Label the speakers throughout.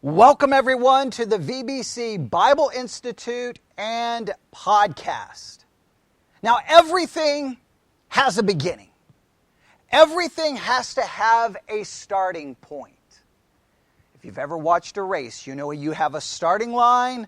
Speaker 1: Welcome everyone to the VBC Bible Institute and podcast. Now everything has a beginning. Everything has to have a starting point. If you've ever watched a race, you know you have a starting line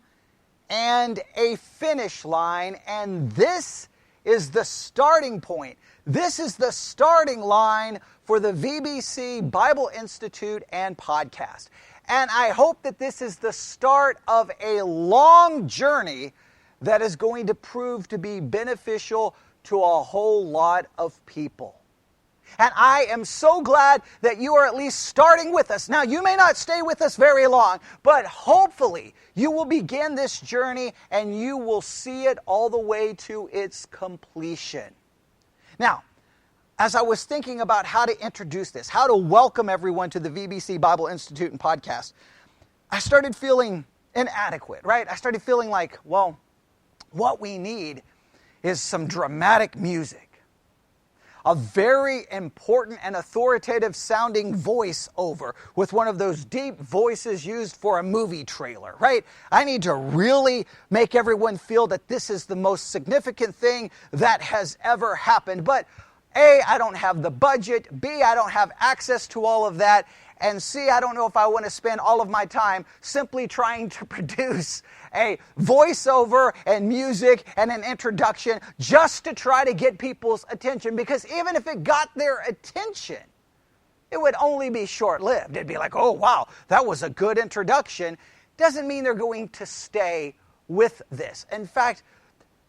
Speaker 1: and a finish line, and this is the starting point. This is the starting line for the VBC Bible Institute and podcast. And I hope that this is the start of a long journey that is going to prove to be beneficial to a whole lot of people. And I am so glad that you are at least starting with us. Now, you may not stay with us very long, but hopefully you will begin this journey and you will see it all the way to its completion. Now, as I was thinking about how to introduce this, how to welcome everyone to the VBC Bible Institute and podcast, I started feeling inadequate, right? I started feeling like, well, what we need is some dramatic music, a very important and authoritative sounding voiceover with one of those deep voices used for a movie trailer, right? I need to really make everyone feel that this is the most significant thing that has ever happened. But A, I don't have the budget. B, I don't have access to all of that. And C, I don't know if I want to spend all of my time simply trying to produce a voiceover and music and an introduction just to try to get people's attention. Because even if it got their attention, it would only be short-lived. It'd be like, oh, wow, that was a good introduction. Doesn't mean they're going to stay with this. In fact,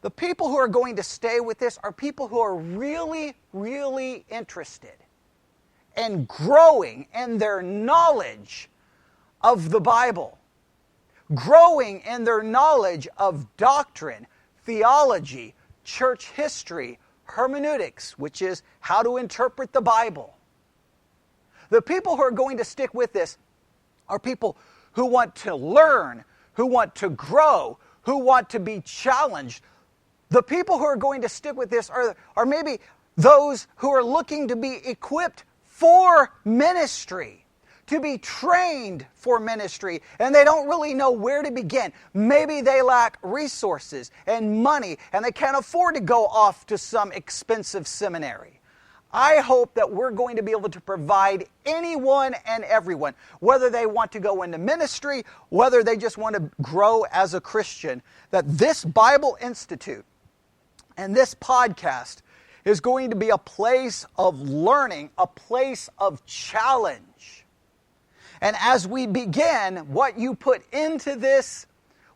Speaker 1: the people who are going to stay with this are people who are really, really interested in growing in their knowledge of the Bible, growing in their knowledge of doctrine, theology, church history, hermeneutics, which is how to interpret the Bible. The people who are going to stick with this are people who want to learn, who want to grow, who want to be challenged. The people who are going to stick with this are maybe those who are looking to be equipped for ministry, to be trained for ministry, and they don't really know where to begin. Maybe they lack resources and money, and they can't afford to go off to some expensive seminary. I hope that we're going to be able to provide anyone and everyone, whether they want to go into ministry, whether they just want to grow as a Christian, that this Bible Institute and this podcast is going to be a place of learning, a place of challenge. And as we begin, what you put into this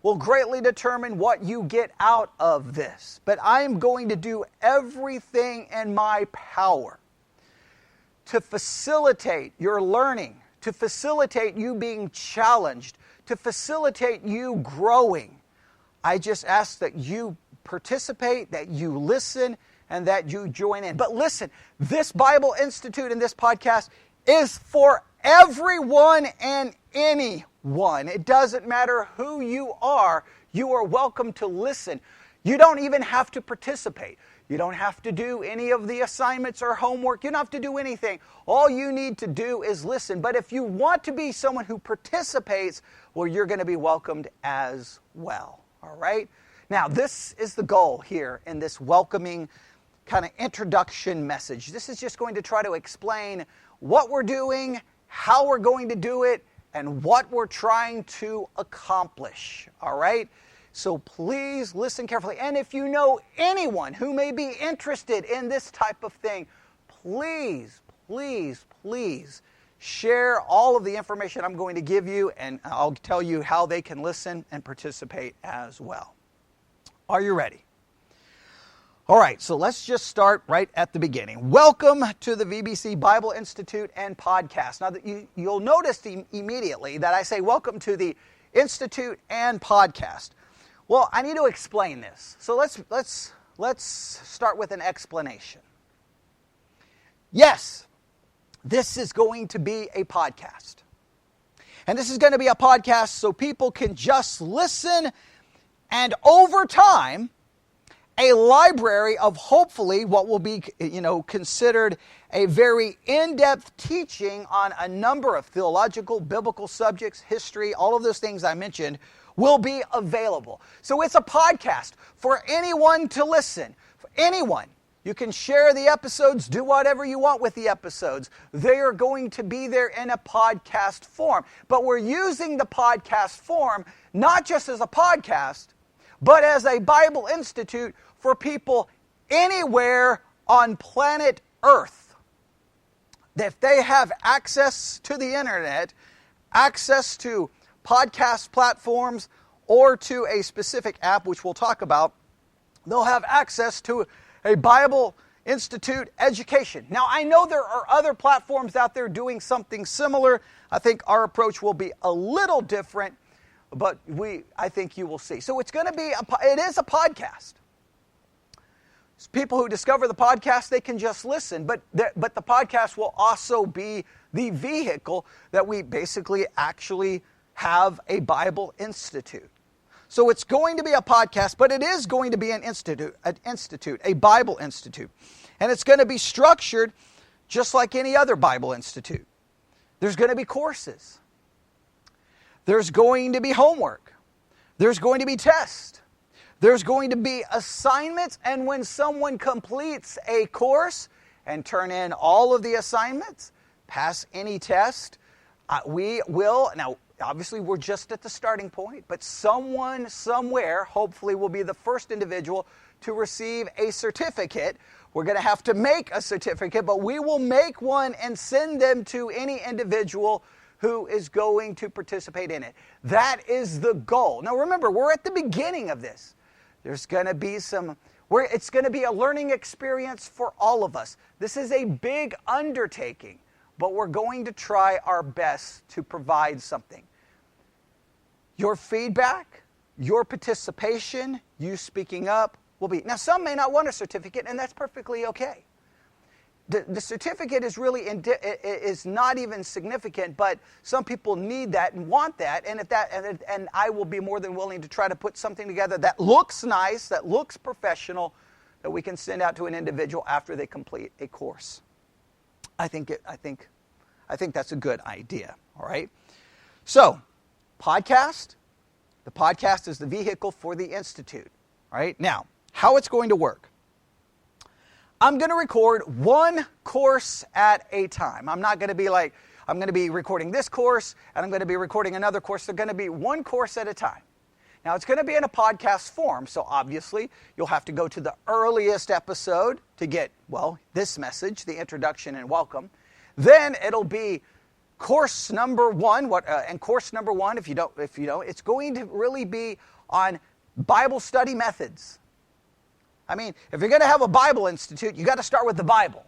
Speaker 1: will greatly determine what you get out of this. But I am going to do everything in my power to facilitate your learning, to facilitate you being challenged, to facilitate you growing. I just ask that you participate, that you listen, and that you join in. But listen, this Bible Institute and this podcast is for everyone and anyone. It doesn't matter who you are welcome to listen. You don't even have to participate. You don't have to do any of the assignments or homework. You don't have to do anything. All you need to do is listen. But if you want to be someone who participates, well, you're going to be welcomed as well. All right? Now, this is the goal here in this welcoming kind of introduction message. This is just going to try to explain what we're doing, how we're going to do it, and what we're trying to accomplish. All right? So please listen carefully. And if you know anyone who may be interested in this type of thing, please, please, please share all of the information I'm going to give you, and I'll tell you how they can listen and participate as well. Are you ready? All right, so let's just start right at the beginning. Welcome to the VBC Bible Institute and podcast. Now, you'll notice immediately that I say welcome to the Institute and podcast. Well, I need to explain this. So let's start with an explanation. Yes, this is going to be a podcast. And this is going to be a podcast so people can just listen, and over time, a library of hopefully what will be, considered a very in-depth teaching on a number of theological, biblical subjects, history, all of those things I mentioned will be available. So it's a podcast for anyone to listen, for anyone. You can share the episodes, do whatever you want with the episodes. They are going to be there in a podcast form. But we're using the podcast form not just as a podcast, but as a Bible Institute for people anywhere on planet Earth. If they have access to the internet, access to podcast platforms, or to a specific app, which we'll talk about, they'll have access to a Bible Institute education. Now, I know there are other platforms out there doing something similar. I think our approach will be a little different, but I think you will see. So it is a podcast. So people who discover the podcast, they can just listen, but the podcast will also be the vehicle that we basically actually have a Bible Institute. So it's going to be a podcast, but it is going to be an institute, a Bible Institute. And it's going to be structured just like any other Bible Institute. There's going to be courses. There's going to be homework. There's going to be tests. There's going to be assignments, and when someone completes a course and turn in all of the assignments, pass any test, we will, now obviously we're just at the starting point, but someone somewhere hopefully will be the first individual to receive a certificate. We're going to have to make a certificate, but we will make one and send them to any individual who is going to participate in it. That is the goal. Now remember, we're at the beginning of this. There's going to be it's going to be a learning experience for all of us. This is a big undertaking, but we're going to try our best to provide something. Your feedback, your participation, you speaking up will be. Now, some may not want a certificate, and that's perfectly okay. The certificate is really is not even significant, but some people need that and want that, and I will be more than willing to try to put something together that looks nice, that looks professional, that we can send out to an individual after they complete a course. I think that's a good idea. All right. So, podcast. The podcast is the vehicle for the Institute. All right. Now, how it's going to work. I'm going to record one course at a time. I'm not going to be like, I'm going to be recording this course, and I'm going to be recording another course. They're going to be one course at a time. Now, it's going to be in a podcast form, so obviously, you'll have to go to the earliest episode to get, this message, the introduction and welcome. Then it'll be course number one, and course number one, if you don't, it's going to really be on Bible study methods. I mean, if you're going to have a Bible Institute, you got to start with the Bible.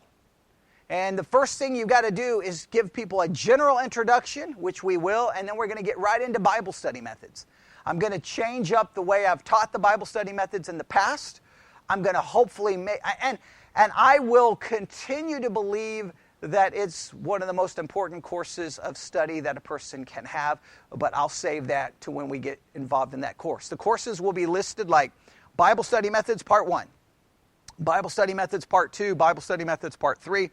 Speaker 1: And the first thing you've got to do is give people a general introduction, which we will, and then we're going to get right into Bible study methods. I'm going to change up the way I've taught the Bible study methods in the past. I'm going to hopefully make, and I will continue to believe that it's one of the most important courses of study that a person can have, but I'll save that to when we get involved in that course. The courses will be listed like Bible Study Methods Part 1, Bible Study Methods Part 2, Bible Study Methods Part 3,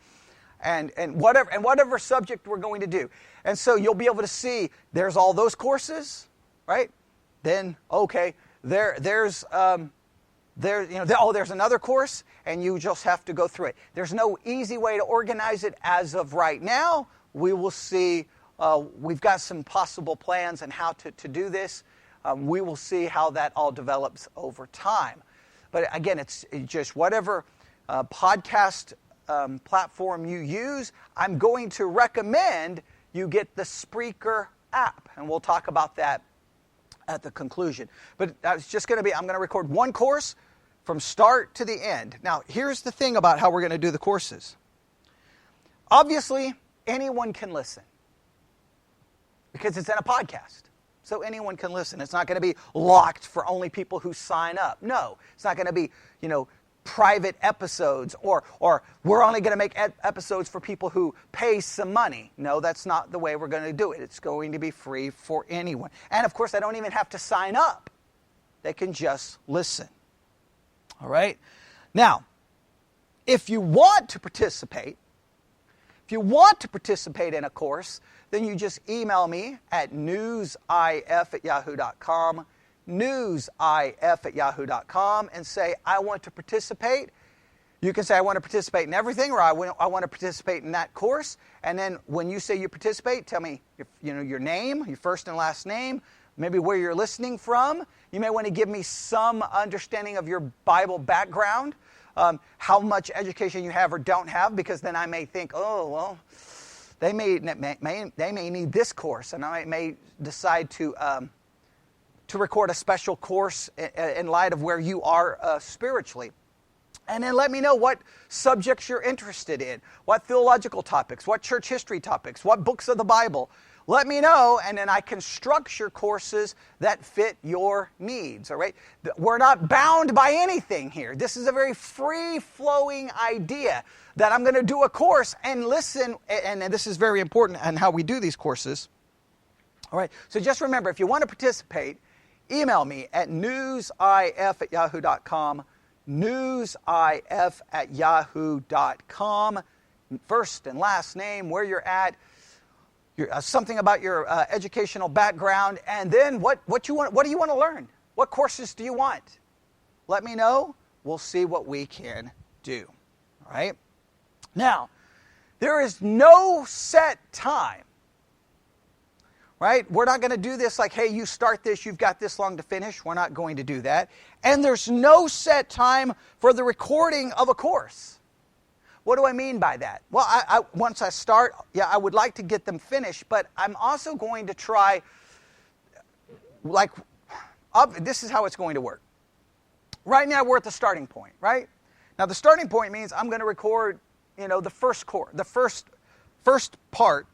Speaker 1: and whatever subject we're going to do. And so you'll be able to see there's all those courses, right? Then, okay, there's another course, and you just have to go through it. There's no easy way to organize it as of right now. We will see. We've got some possible plans on how to do this. We will see how that all develops over time. But again, it's just whatever podcast platform you use, I'm going to recommend you get the Spreaker app. And we'll talk about that at the conclusion. But it's just going to be, I'm going to record one course from start to the end. Now, here's the thing about how we're going to do the courses. Obviously, anyone can listen because it's in a podcast. So anyone can listen. It's not going to be locked for only people who sign up. No, it's not going to be, private episodes or we're only going to make episodes for people who pay some money. No, that's not the way we're going to do it. It's going to be free for anyone. And of course, they don't even have to sign up. They can just listen. All right? Now, if you want to participate in a course, then you just email me at newsif@yahoo.com, newsif@yahoo.com, and say, I want to participate. You can say, I want to participate in everything, or I want to participate in that course. And then when you say you participate, tell me your name, your first and last name, maybe where you're listening from. You may want to give me some understanding of your Bible background, how much education you have or don't have, because then I may think, oh, well, they may need this course, and I may decide to record a special course in light of where you are spiritually. And then let me know what subjects you're interested in, what theological topics, what church history topics, what books of the Bible. Let me know, and then I can structure courses that fit your needs, all right? We're not bound by anything here. This is a very free-flowing idea that I'm going to do a course and listen, and this is very important on how we do these courses. All right, so just remember, if you want to participate, email me at newsif@yahoo.com, newsif@yahoo.com, first and last name, where you're at, something about your educational background, and then what do you want to learn? What courses do you want? Let me know. We'll see what we can do. All right? Now, there is no set time. Right? We're not going to do this like, hey, you start this, you've got this long to finish. We're not going to do that. And there's no set time for the recording of a course. What do I mean by that? Well, once I start, I would like to get them finished, but I'm also going to try, this is how it's going to work. Right now, we're at the starting point, right? Now, the starting point means I'm going to record, the first part,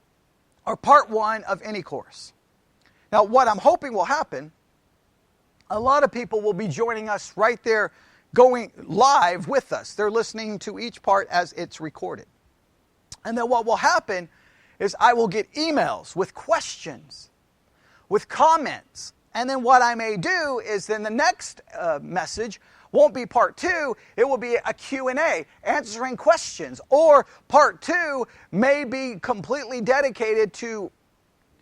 Speaker 1: or part one of any course. Now, what I'm hoping will happen, a lot of people will be joining us right there, going live with us. They're listening to each part as it's recorded. And then what will happen is I will get emails with questions, with comments. And then what I may do is then the next message won't be part two, it will be a Q&A, answering questions. Or part two may be completely dedicated to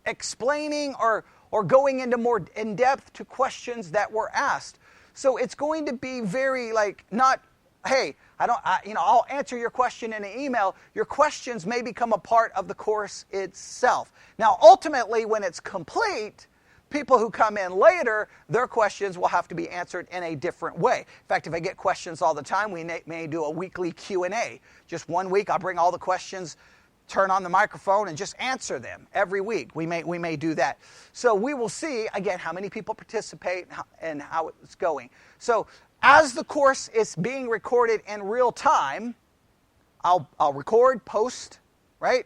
Speaker 1: explaining or going into more in-depth to questions that were asked. So it's going to be very not, hey, I'll answer your question in an email. Your questions may become a part of the course itself. Now, ultimately, when it's complete, people who come in later, their questions will have to be answered in a different way. In fact, if I get questions all the time, we may do a weekly Q&A. Just one week, I'll bring all the questions, turn on the microphone, and just answer them every week. We may do that. So we will see, again, how many people participate and how it's going. So as the course is being recorded in real time, I'll record, post, right?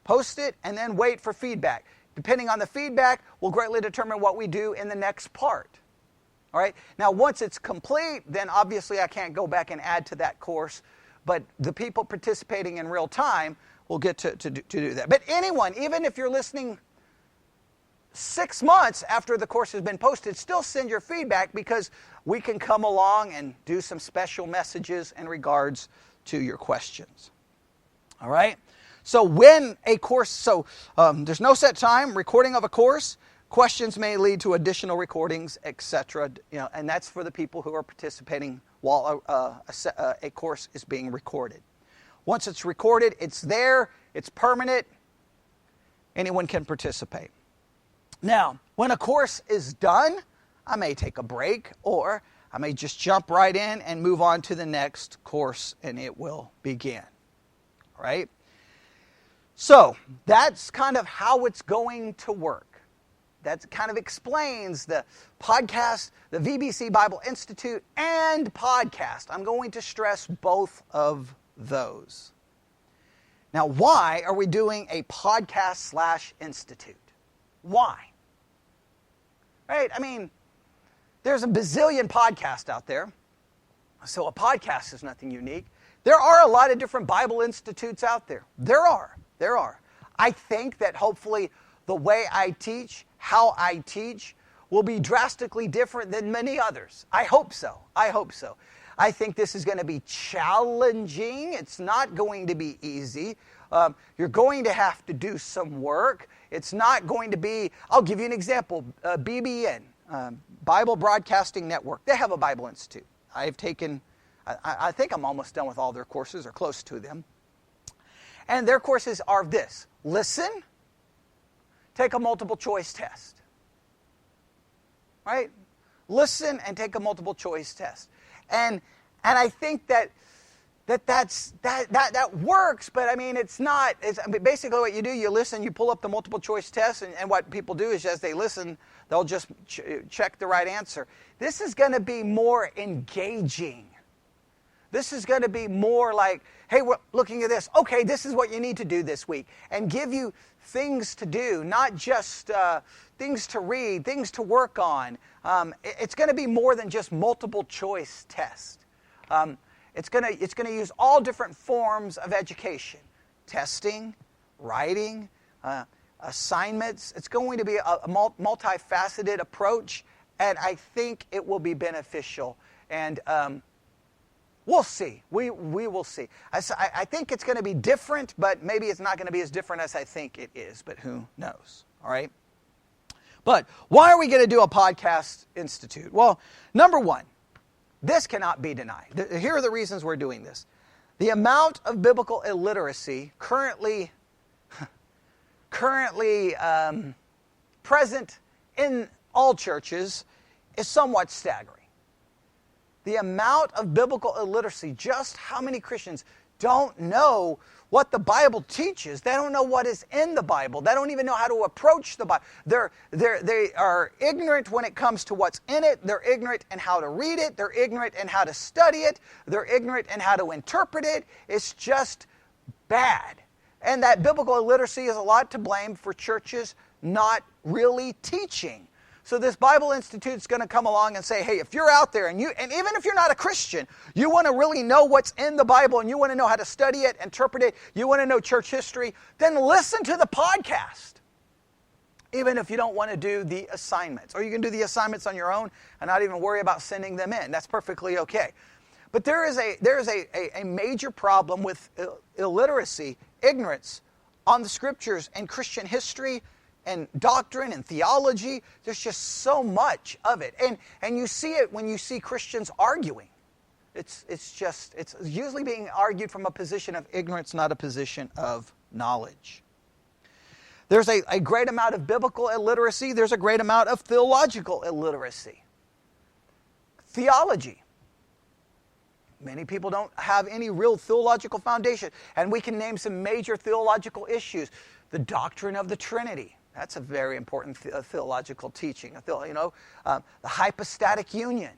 Speaker 1: Post it, and then wait for feedback. Depending on the feedback, will greatly determine what we do in the next part. All right? Now, once it's complete, then obviously I can't go back and add to that course, but the people participating in real time will get to do that. But anyone, even if you're listening 6 months after the course has been posted, still send your feedback, because we can come along and do some special messages in regards to your questions. All right? So when a course, there's no set time, recording of a course, questions may lead to additional recordings, etc. And that's for the people who are participating while a course is being recorded. Once it's recorded, it's there, it's permanent, anyone can participate. Now, when a course is done, I may take a break, or I may just jump right in and move on to the next course, and it will begin. All right? So that's kind of how it's going to work. That kind of explains the podcast, the VBC Bible Institute, and podcast. I'm going to stress both of those. Now, why are we doing a podcast/institute? Why? Right? I mean, there's a bazillion podcasts out there, so a podcast is nothing unique. There are a lot of different Bible institutes out there. There are. I think that hopefully the way I teach, how I teach, will be drastically different than many others. I hope so. I think this is going to be challenging. It's not going to be easy. You're going to have to do some work. It's not going to be, I'll give you an example, BBN, Bible Broadcasting Network. They have a Bible Institute. I've taken, I think I'm almost done with all their courses or close to them. And their courses are this: listen, take a multiple choice test. Right? Listen and take a multiple choice test. And I think that works, but I mean, it's not. Basically what you do, you listen, you pull up the multiple choice test, and what people do is as they listen, they'll just check the right answer. This is going to be more engaging. This is going to be more like, hey, we're looking at this. Okay, this is what you need to do this week. And give you things to do, not just things to read, things to work on. It's going to be more than just multiple choice test. It's going to use all different forms of education. Testing, writing, assignments. It's going to be a multifaceted approach, and I think it will be beneficial. And we'll see. We will see. I think it's going to be different, but maybe it's not going to be as different as I think it is, but who knows, all right? But why are we going to do a podcast institute? Well, number one, this cannot be denied. Here are the reasons we're doing this. The amount of biblical illiteracy currently present in all churches is somewhat staggering. The amount of biblical illiteracy, just how many Christians don't know what the Bible teaches. They don't know what is in the Bible. They don't even know how to approach the Bible. They are ignorant when it comes to what's in it. They're ignorant in how to read it. They're ignorant in how to study it. They're ignorant in how to interpret it. It's just bad. And that biblical illiteracy is a lot to blame for churches not really teaching. So this Bible Institute is going to come along and say, hey, if you're out there and even if you're not a Christian, you want to really know what's in the Bible and you want to know how to study it, interpret it, you want to know church history, then listen to the podcast. Even if you don't want to do the assignments. Or you can do the assignments on your own and not even worry about sending them in. That's perfectly okay. But there is a major problem with illiteracy, ignorance on the Scriptures and Christian history and doctrine and theology. There's just so much of it. And you see it when you see Christians arguing. It's usually being argued from a position of ignorance, not a position of knowledge. There's a great amount of biblical illiteracy. There's a great amount of theological illiteracy. Theology. Many people don't have any real theological foundation. And we can name some major theological issues. The doctrine of the Trinity. That's a very important theological teaching. The hypostatic union,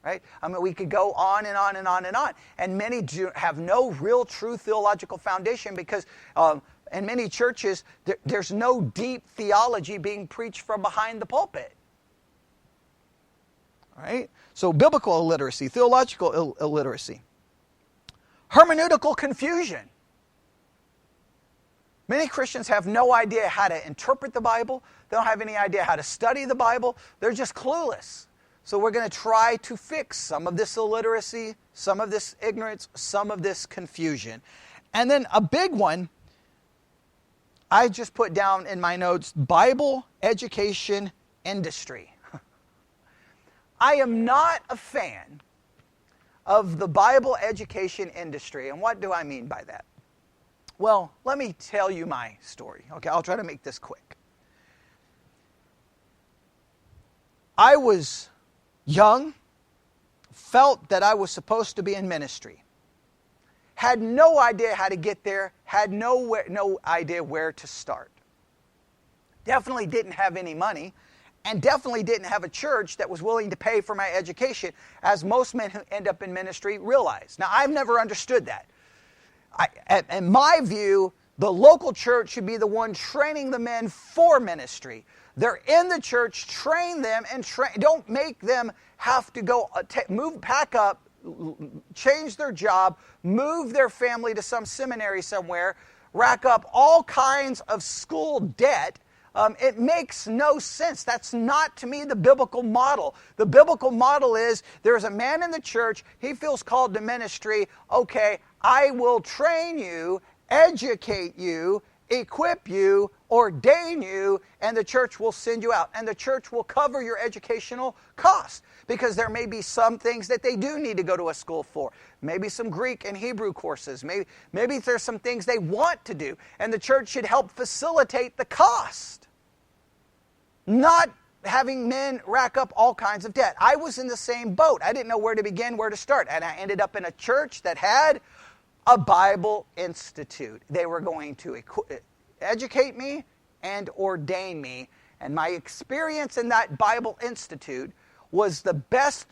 Speaker 1: right? I mean, we could go on and on and on and on. And many have no real, true theological foundation because in many churches, there's no deep theology being preached from behind the pulpit. All right? So biblical illiteracy, theological illiteracy. Hermeneutical confusion. Many Christians have no idea how to interpret the Bible. They don't have any idea how to study the Bible. They're just clueless. So we're going to try to fix some of this illiteracy, some of this ignorance, some of this confusion. And then a big one, I just put down in my notes, Bible education industry. I am not a fan of the Bible education industry. And what do I mean by that? Well, let me tell you my story. Okay, I'll try to make this quick. I was young, felt that I was supposed to be in ministry. Had no idea how to get there, had no idea where to start. Definitely didn't have any money, and definitely didn't have a church that was willing to pay for my education, as most men who end up in ministry realize. Now, I've never understood that. In my view, the local church should be the one training the men for ministry. They're in the church, train them, and don't make them have to go pack up, change their job, move their family to some seminary somewhere, rack up all kinds of school debt It makes no sense. That's not, to me, the biblical model. The biblical model is there's a man in the church, he feels called to ministry. Okay, I will train you, educate you, equip you, ordain you, and the church will send you out. And the church will cover your educational costs, because there may be some things that they do need to go to a school for. Maybe some Greek and Hebrew courses. Maybe there's some things they want to do, and the church should help facilitate the cost. Not having men rack up all kinds of debt. I was in the same boat. I didn't know where to begin, where to start. And I ended up in a church that had a Bible Institute. They were going to educate me and ordain me. And my experience in that Bible Institute was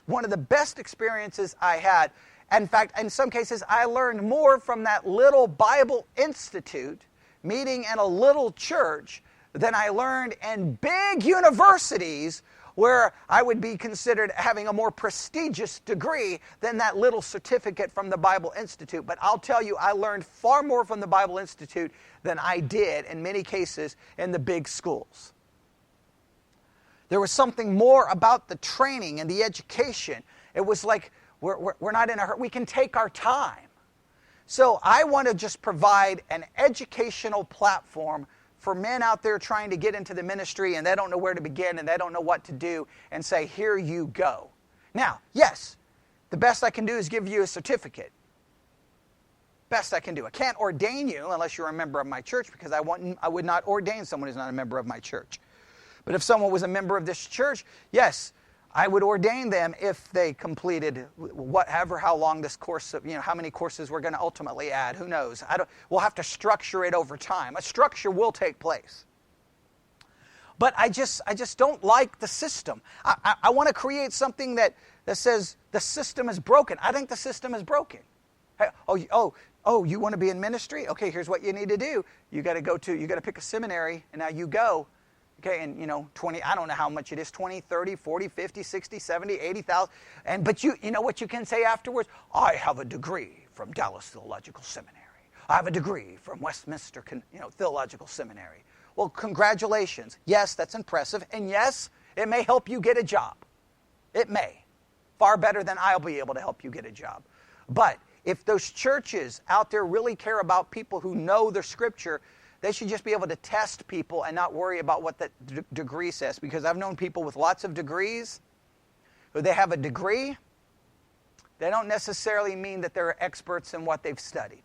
Speaker 1: one of the best experiences I had. In fact, in some cases, I learned more from that little Bible Institute meeting in a little church than I learned in big universities where I would be considered having a more prestigious degree than that little certificate from the Bible Institute. But I'll tell you, I learned far more from the Bible Institute than I did, in many cases, in the big schools. There was something more about the training and the education. It was like, we're not in a hurry. We can take our time. So I want to just provide an educational platform for men out there trying to get into the ministry and they don't know where to begin and they don't know what to do, and say, here you go. Now, yes, the best I can do is give you a certificate. Best I can do. I can't ordain you unless you're a member of my church, because I would not ordain someone who's not a member of my church. But if someone was a member of this church, yes, I would ordain them if they completed how long this course, how many courses we're going to ultimately add. Who knows? We'll have to structure it over time. A structure will take place. But I just don't like the system. I want to create something that says the system is broken. I think the system is broken. Hey, you want to be in ministry? Okay, here's what you need to do. You got to pick a seminary, and now you go. Okay, and 20, I don't know how much it is, 20, 30, 40, 50, 60, 70, 80,000. But you know what you can say afterwards? I have a degree from Dallas Theological Seminary. I have a degree from Westminster Theological Seminary. Well, congratulations. Yes, that's impressive. And yes, it may help you get a job. It may. Far better than I'll be able to help you get a job. But if those churches out there really care about people who know their scripture, they should just be able to test people and not worry about what that degree says. Because I've known people with lots of degrees, who they have a degree, they don't necessarily mean that they're experts in what they've studied.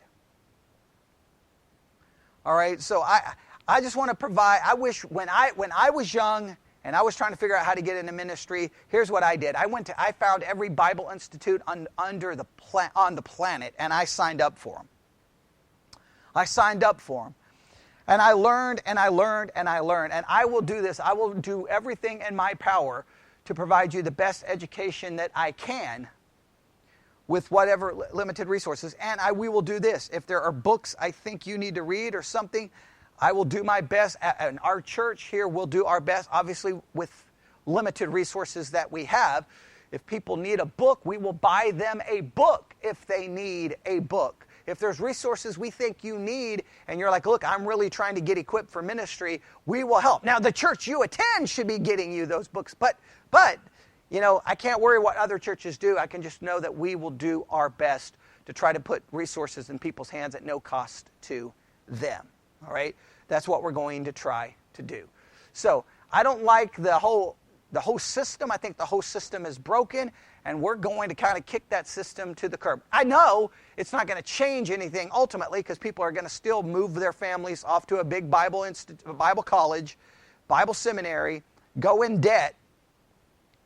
Speaker 1: All right, so I just want to provide, I wish when I was young and I was trying to figure out how to get into ministry, here's what I did. I found every Bible Institute on the planet, and I signed up for them. And I learned, and I learned, and I learned. And I will do this. I will do everything in my power to provide you the best education that I can with whatever limited resources. And we will do this. If there are books I think you need to read or something, I will do my best. And our church here will do our best, obviously with limited resources that we have. If people need a book, we will buy them a book if they need a book. If there's resources we think you need, and you're like, look, I'm really trying to get equipped for ministry, we will help. Now, the church you attend should be getting you those books, but I can't worry what other churches do. I can just know that we will do our best to try to put resources in people's hands at no cost to them. All right? That's what we're going to try to do. So, I don't like the whole system. I think the whole system is broken, and we're going to kind of kick that system to the curb. I know it's not going to change anything ultimately, because people are going to still move their families off to a big Bible college, Bible seminary, go in debt,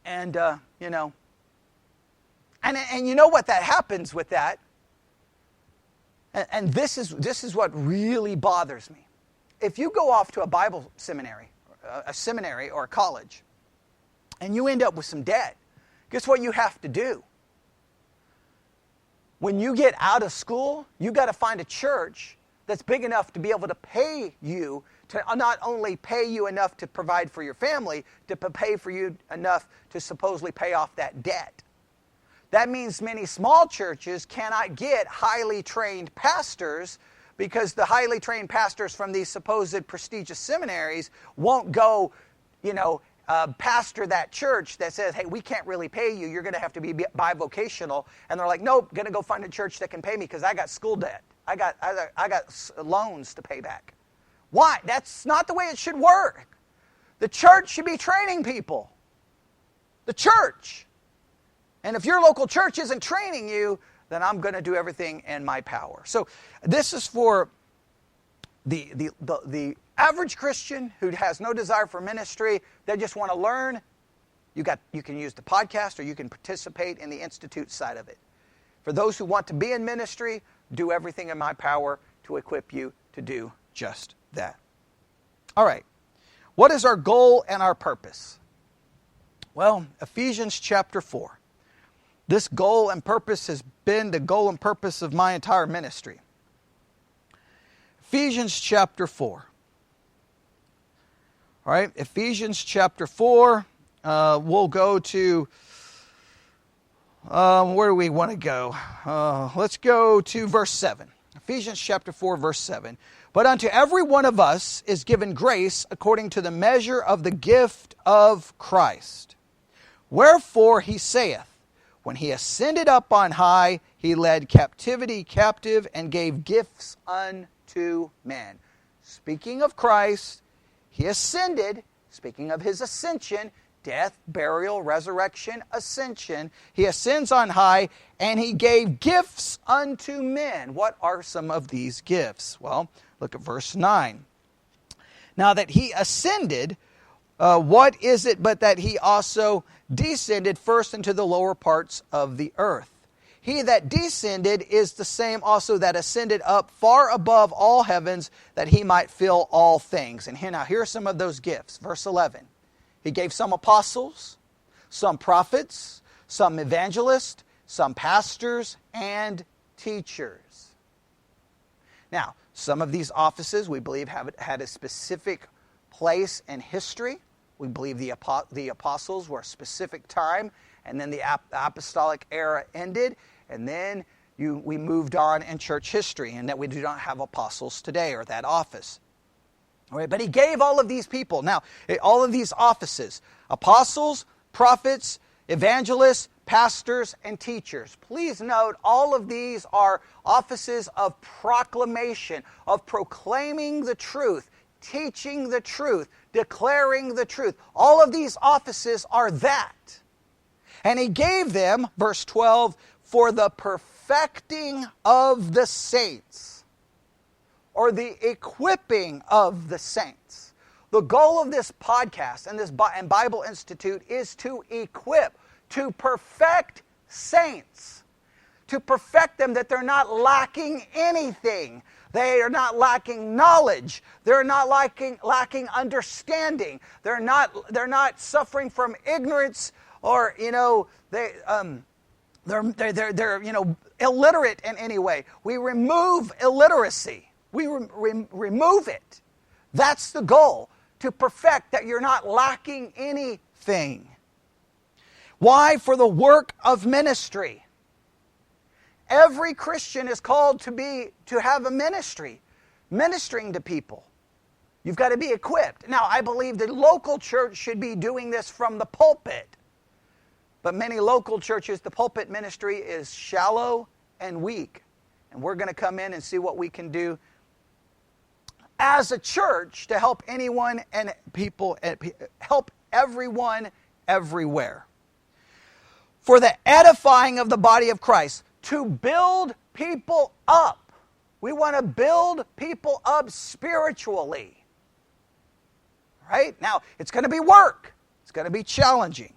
Speaker 1: and and you know what that happens with that. And this is what really bothers me. If you go off to a Bible seminary, or a college, and you end up with some debt, guess what you have to do? When you get out of school, you got to find a church that's big enough to be able to pay you, to not only pay you enough to provide for your family, to pay for you enough to supposedly pay off that debt. That means many small churches cannot get highly trained pastors because the highly trained pastors from these supposed prestigious seminaries won't go, pastor that church that says, hey, we can't really pay you. You're going to have to be bivocational. And they're like, nope, going to go find a church that can pay me because I got school debt. I got loans to pay back. Why? That's not the way it should work. The church should be training people. The church. And if your local church isn't training you, then I'm going to do everything in my power. So this is for the average Christian who has no desire for ministry. They just want to learn. You can use the podcast, or you can participate in the Institute side of it. For those who want to be in ministry, do everything in my power to equip you to do just that. All right. What is our goal and our purpose? Well, Ephesians chapter 4. This goal and purpose has been the goal and purpose of my entire ministry. Ephesians chapter 4. All right, Ephesians chapter 4. We'll go to, where do we want to go? Let's go to verse 7. Ephesians chapter 4, verse 7. But unto every one of us is given grace according to the measure of the gift of Christ. Wherefore he saith, when he ascended up on high, he led captivity captive and gave gifts unto men. Speaking of Christ, he ascended, speaking of his ascension, death, burial, resurrection, ascension. He ascends on high, and he gave gifts unto men. What are some of these gifts? Well, look at verse 9. Now that he ascended, what is it but that he also descended first into the lower parts of the earth? He that descended is the same also that ascended up far above all heavens, that he might fill all things. And here are some of those gifts. Verse 11. He gave some apostles, some prophets, some evangelists, some pastors, and teachers. Now, some of these offices we believe have had a specific place in history. We believe the apostles were a specific time, and then the apostolic era ended, and then we moved on in church history, and that we do not have apostles today or that office. All right, but he gave all of these people. Now, all of these offices, apostles, prophets, evangelists, pastors, and teachers. Please note, all of these are offices of proclamation, of proclaiming the truth, teaching the truth, declaring the truth. All of these offices are that. And he gave them, verse 12, for the perfecting of the saints, or the equipping of the saints. The goal of this podcast and Bible Institute is to equip, to perfect saints, to perfect them, that they're not lacking anything. They are not lacking knowledge. They're not lacking understanding. They're not suffering from ignorance, or they're illiterate in any way. We remove illiteracy. We remove it. That's the goal, to perfect that you're not lacking anything. Why? For the work of ministry. Every Christian is called to have a ministry, ministering to people. You've got to be equipped. Now, I believe the local church should be doing this from the pulpit. But many local churches, the pulpit ministry is shallow and weak. And we're going to come in and see what we can do as a church to help anyone and people, help everyone everywhere. For the edifying of the body of Christ, to build people up. We want to build people up spiritually. Right? Now, it's going to be work. It's going to be challenging.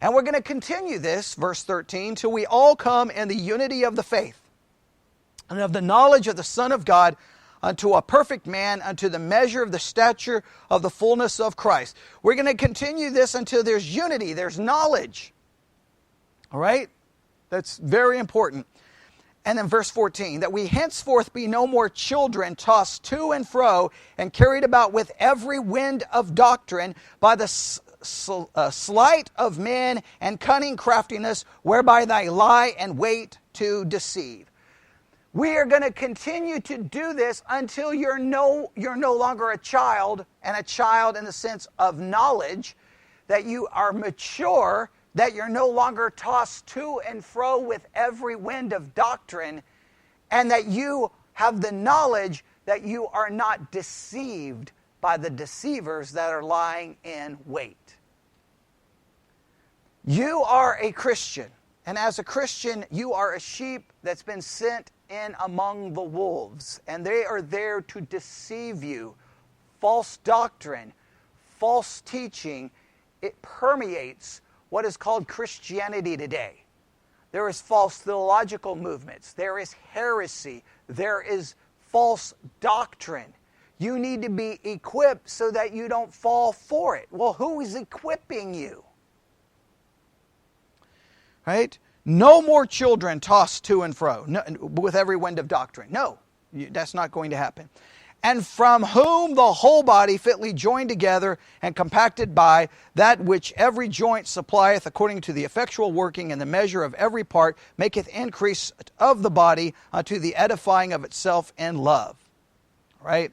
Speaker 1: And we're going to continue this, verse 13, till we all come in the unity of the faith and of the knowledge of the Son of God, unto a perfect man, unto the measure of the stature of the fullness of Christ. We're going to continue this until there's unity, there's knowledge. All right? That's very important. And then verse 14, that we henceforth be no more children, tossed to and fro, and carried about with every wind of doctrine, by the sleight of men and cunning craftiness, whereby they lie and wait to deceive. We are going to continue to do this until you're no longer a child, and a child in the sense of knowledge, that you are mature, that you're no longer tossed to and fro with every wind of doctrine, and that you have the knowledge that you are not deceived by the deceivers that are lying in wait. You are a Christian, and as a Christian, you are a sheep that's been sent in among the wolves, and they are there to deceive you. False doctrine, false teaching, it permeates what is called Christianity today. There is false theological movements, there is heresy, there is false doctrine. You need to be equipped so that you don't fall for it. Well, who is equipping you? Right? No more children tossed to and fro with every wind of doctrine. No, that's not going to happen. And from whom the whole body fitly joined together and compacted by that which every joint supplieth according to the effectual working and the measure of every part maketh increase of the body unto the edifying of itself in love. Right?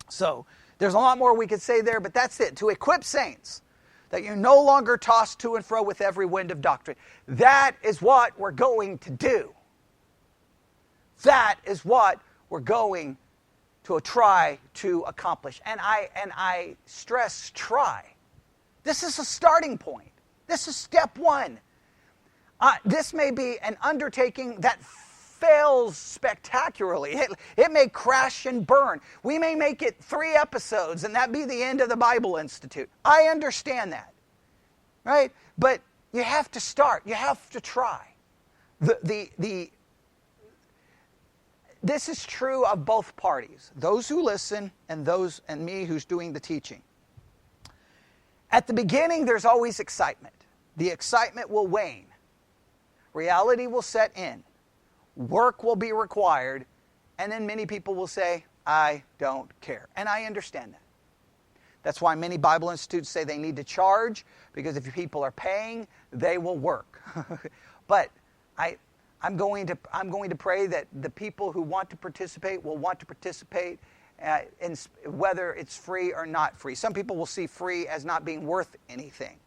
Speaker 1: So there's a lot more we could say there, but that's it. To equip saints, that you're no longer tossed to and fro with every wind of doctrine. That is what we're going to do. That is what we're going to try to accomplish. And I stress try. This is a starting point. This is step one. This may be an undertaking that fails spectacularly. It may crash and burn. We may make it 3 episodes and that be the end of the Bible Institute. I understand that, right? But you have to start. You have to try. This is true of both parties, those who listen and those and me who's doing the teaching. At the beginning, there's always excitement. The excitement will wane. Reality will set in. Work will be required, and then many people will say, I don't care. And I understand that. That's why many Bible institutes say they need to charge, because if people are paying, they will work. But I'm going to pray that the people who want to participate will want to participate, in whether it's free or not free. Some people will see free as not being worth anything,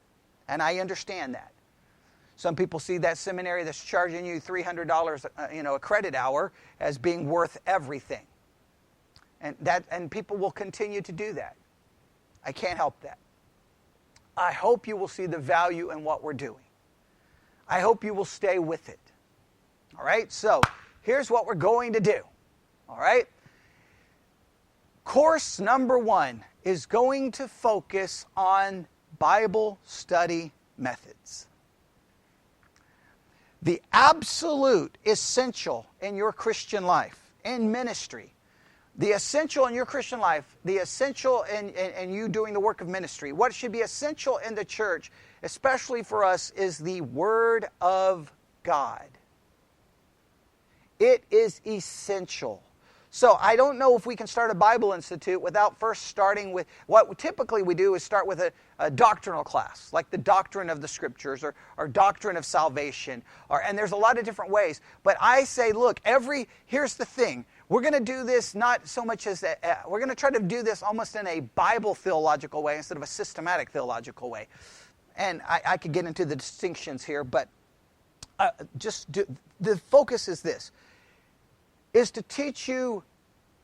Speaker 1: and I understand that. Some people see that seminary that's charging you $300, a credit hour as being worth everything. And people will continue to do that. I can't help that. I hope you will see the value in what we're doing. I hope you will stay with it. All right? So, here's what we're going to do. All right? Course number 1 is going to focus on Bible study methods. The absolute essential in your Christian life, in ministry, the essential in your Christian life, the essential in you doing the work of ministry, what should be essential in the church, especially for us, is the Word of God. It is essential. So I don't know if we can start a Bible Institute without first starting with, what typically we do is start with a doctrinal class, like the doctrine of the Scriptures or doctrine of salvation. And there's a lot of different ways. But I say, look, here's the thing. We're going to do this not so much as, we're going to try to do this almost in a Bible theological way instead of a systematic theological way. And I could get into the distinctions here, but the focus is this. Is to teach you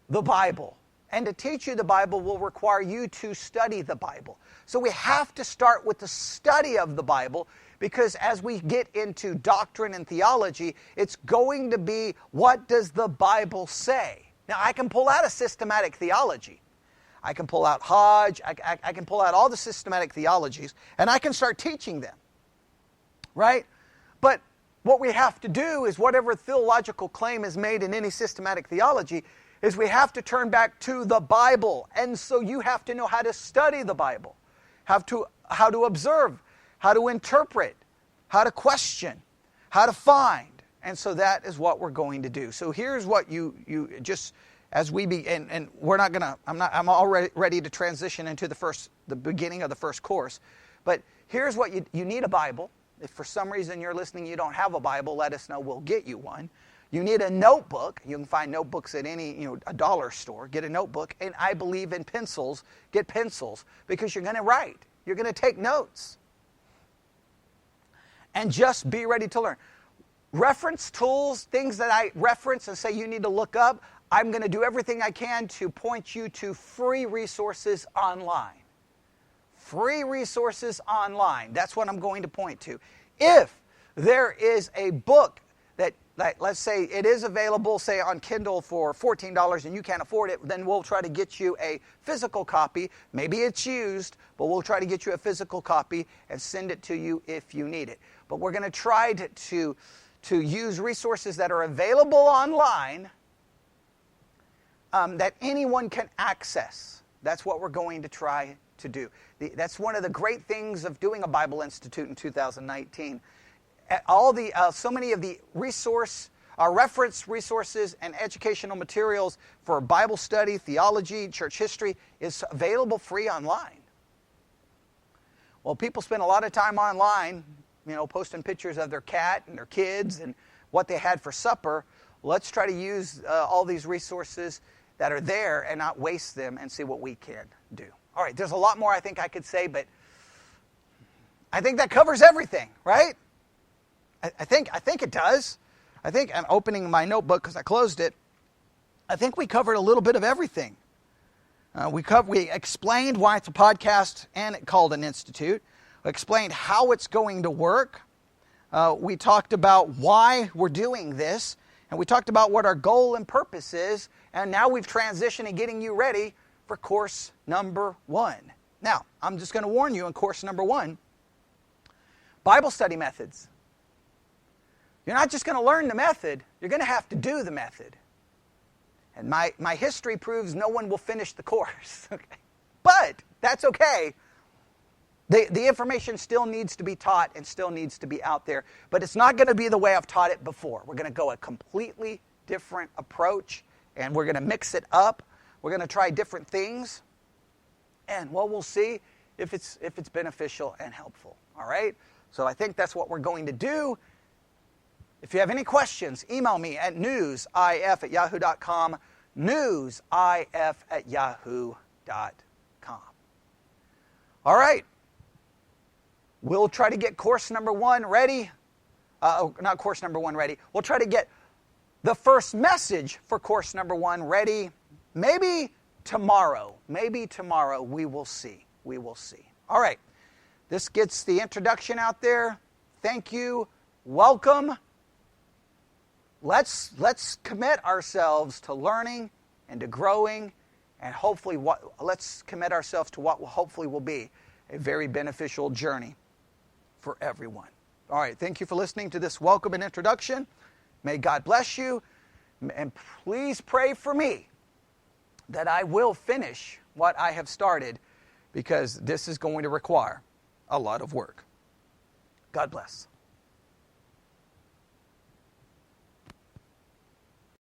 Speaker 1: the Bible. And to teach you the Bible will require you to study the Bible. So we have to start with the study of the Bible, because as we get into doctrine and theology, it's going to be, what does the Bible say? Now, I can pull out a systematic theology. I can pull out Hodge. I can pull out all the systematic theologies, and I can start teaching them. Right? But what we have to do is, whatever theological claim is made in any systematic theology, is we have to turn back to the Bible. And so you have to know how to study the Bible, how to observe, how to interpret, how to question, how to find. And so that is what we're going to do. So here's what you just, as we begin, and we're not going to, I'm already ready to transition into the beginning of the first course. But here's what you need: a Bible. If for some reason you're listening, you don't have a Bible, let us know. We'll get you one. You need a notebook. You can find notebooks at any, a dollar store. Get a notebook. And I believe in pencils. Get pencils because you're going to write. You're going to take notes. And just be ready to learn. Reference tools, things that I reference and say you need to look up, I'm going to do everything I can to point you to free resources online. Free resources online. That's what I'm going to point to. If there is a book that, let's say it is available, say on Kindle for $14 and you can't afford it, then we'll try to get you a physical copy. Maybe it's used, but we'll try to get you a physical copy and send it to you if you need it. But we're going to try to use resources that are available online that anyone can access. That's what we're going to try to do. That's one of the great things of doing a Bible Institute in 2019. So many of the reference resources and educational materials for Bible study, theology, church history is available free online. Well, people spend a lot of time online, posting pictures of their cat and their kids and what they had for supper. Let's try to use all these resources that are there and not waste them and see what we can do. All right, there's a lot more I think I could say, but I think that covers everything, right? I think it does. I think I'm opening my notebook because I closed it. I think we covered a little bit of everything. We explained why it's a podcast and called an institute. We explained how it's going to work. We talked about why we're doing this. And we talked about what our goal and purpose is. And now we've transitioned and getting you ready for course number 1. Now, I'm just going to warn you in course number 1, Bible study methods. You're not just going to learn the method, you're going to have to do the method. And my history proves no one will finish the course. Okay? But that's okay. The information still needs to be taught and still needs to be out there. But it's not going to be the way I've taught it before. We're going to go a completely different approach, and we're going to mix it up. We're going to try different things. And, we'll see if it's beneficial and helpful. All right? So I think that's what we're going to do. If you have any questions, email me at newsif@yahoo.com, newsif@yahoo.com. All right. We'll try to get course number 1 ready. Not course number 1 ready. We'll try to get the first message for course number 1 ready. Maybe tomorrow. We will see. All right. This gets the introduction out there. Thank you. Welcome. Let's commit ourselves to learning and to growing, and hopefully let's commit ourselves to what hopefully will be a very beneficial journey for everyone. All right, thank you for listening to this welcome and introduction. May God bless you, and please pray for me that I will finish what I have started, because this is going to require a lot of work. God bless.